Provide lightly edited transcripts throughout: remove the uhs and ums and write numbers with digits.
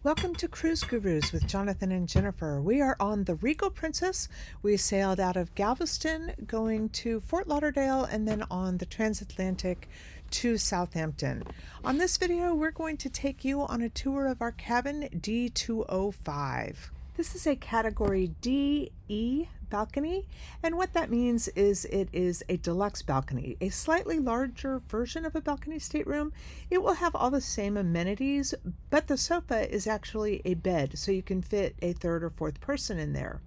Welcome to Cruise Gurus with Jonathan and Jennifer. We are on the Regal Princess. We sailed out of Galveston going to Fort Lauderdale and then on the transatlantic to Southampton. On this video, we're going to take you on a tour of our cabin D205. This is a category DE balcony, and what that means is it is a deluxe balcony, a slightly larger version of a balcony stateroom. It will have all the same amenities, but the sofa is actually a bed, so you can fit a third or fourth person in there.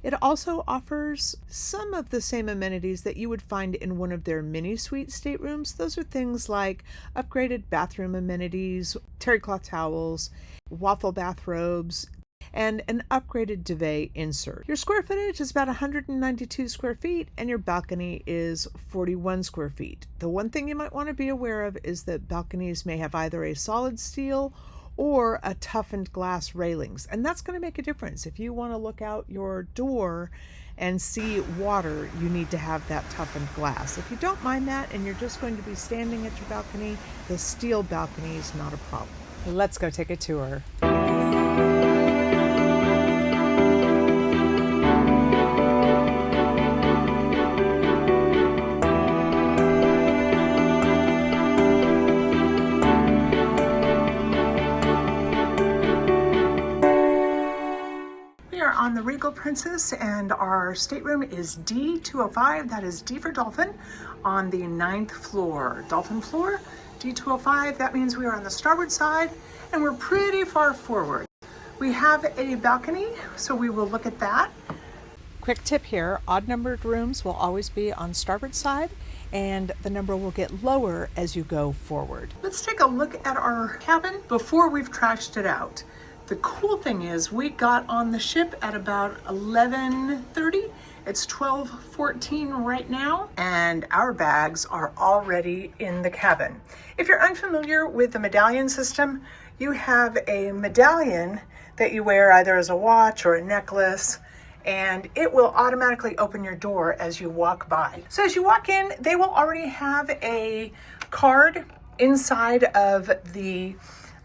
It also offers some of the same amenities that you would find in one of their mini suite staterooms. Those are things like upgraded bathroom amenities, terry cloth towels, waffle bathrobes, and an upgraded duvet insert. Your square footage is about 192 square feet and your balcony is 41 square feet. The one thing you might want to be aware of is that balconies may have either a solid steel or a toughened glass railings, and that's going to make a difference. If you want to look out your door and see water, you need to have that toughened glass. If you don't mind that and you're just going to be standing at your balcony, the steel balcony is not a problem. Let's go take a tour. On the Regal Princess, and our stateroom is D205. That is D for Dolphin, on the 9th floor. Dolphin floor, D205. That means we are on the starboard side and we're pretty far forward. We have a balcony, so we will look at that. Quick tip here, odd numbered rooms will always be on starboard side and the number will get lower as you go forward. Let's take a look at our cabin before we've trashed it out. The cool thing is we got on the ship at about 11:30. It's 12:14 right now, and our bags are already in the cabin. If you're unfamiliar with the medallion system, you have a medallion that you wear either as a watch or a necklace, and it will automatically open your door as you walk by. So as you walk in, they will already have a card inside of the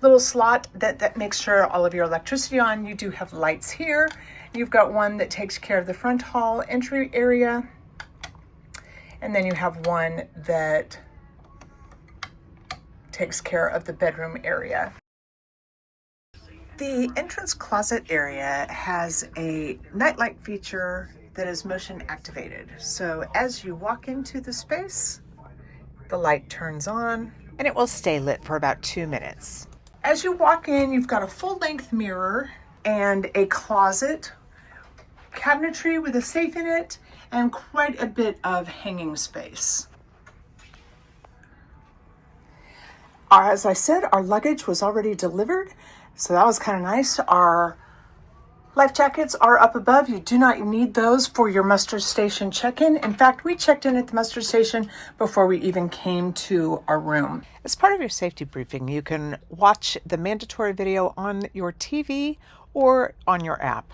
little slot that makes sure all of your electricity on. You do have lights here. You've got one that takes care of the front hall entry area. And then you have one that takes care of the bedroom area. The entrance closet area has a nightlight feature that is motion activated. So as you walk into the space, the light turns on and it will stay lit for about 2 minutes. As you walk in, you've got a full-length mirror and a closet, cabinetry with a safe in it, and quite a bit of hanging space. As I said, our luggage was already delivered, so that was kind of nice. Our life jackets are up above. You do not need those for your muster station check-in. In fact, we checked in at the muster station before we even came to our room. As part of your safety briefing, you can watch the mandatory video on your TV or on your app.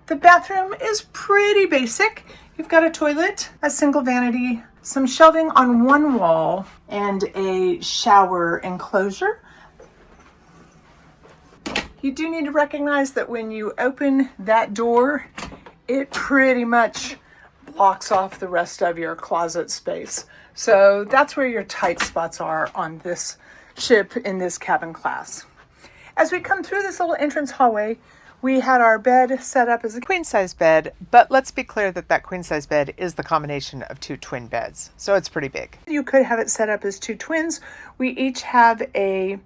The bathroom is pretty basic. You've got a toilet, a single vanity, some shelving on one wall, and a shower enclosure. You do need to recognize that when you open that door, it pretty much blocks off the rest of your closet space. So that's where your tight spots are on this ship in this cabin class. As we come through this little entrance hallway, we had our bed set up as a queen size bed, but let's be clear that that queen size bed is the combination of 2 twin beds. So it's pretty big. You could have it set up as 2 twins. We each have a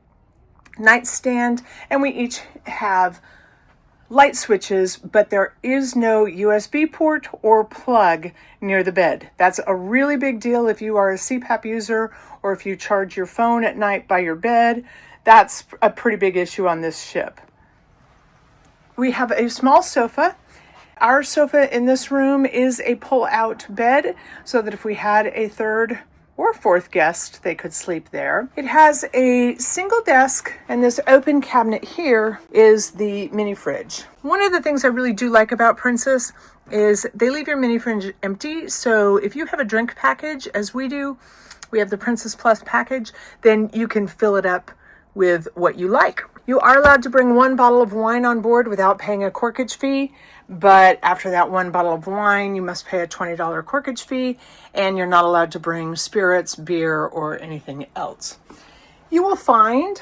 nightstand and we each have light switches, but there is no USB port or plug near the bed. That's a really big deal if you are a CPAP user or if you charge your phone at night by your bed. That's a pretty big issue on this ship. We have a small sofa. Our sofa in this room is a pull-out bed so that if we had a third or fourth guest, they could sleep there. It has a single desk, and this open cabinet here is the mini fridge. One of the things I really do like about Princess is they leave your mini fridge empty. So if you have a drink package, as we do, we have the Princess Plus package, then you can fill it up with what you like. You are allowed to bring 1 bottle of wine on board without paying a corkage fee, but after that 1 bottle of wine, you must pay a $20 corkage fee, and you're not allowed to bring spirits, beer, or anything else. You will find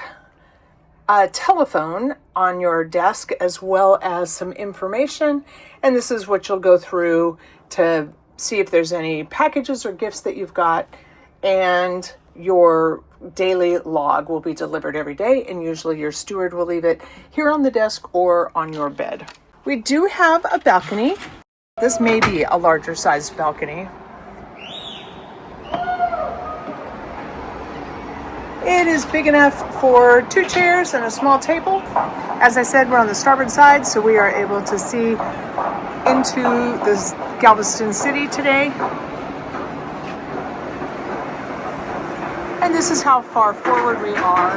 a telephone on your desk as well as some information, and this is what you'll go through to see if there's any packages or gifts that you've got, and your daily log will be delivered every day, and usually your steward will leave it here on the desk or on your bed. We do have a balcony. This may be a larger sized balcony. It is big enough for 2 chairs and a small table. As I said, we're on the starboard side, so we are able to see into the Galveston city today. And this is how far forward we are.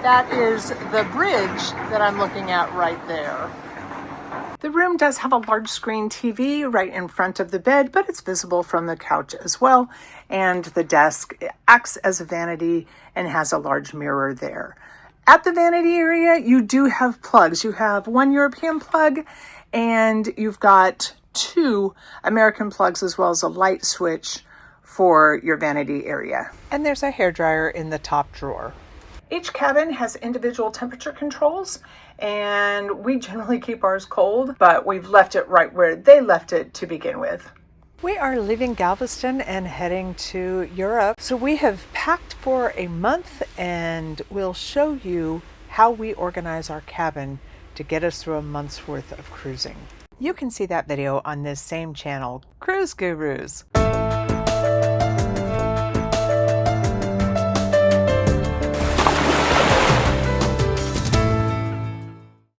That is the bridge that I'm looking at right there. The room does have a large screen TV right in front of the bed, but it's visible from the couch as well. And the desk acts as a vanity and has a large mirror there. At the vanity area, you do have plugs. You have 1 European plug, and you've got 2 American plugs as well as a light switch for your vanity area. And there's a hairdryer in the top drawer. Each cabin has individual temperature controls, and we generally keep ours cold, but we've left it right where they left it to begin with. We are leaving Galveston and heading to Europe. So we have packed for a month, and we'll show you how we organize our cabin to get us through a month's worth of cruising. You can see that video on this same channel, Cruise Gurus.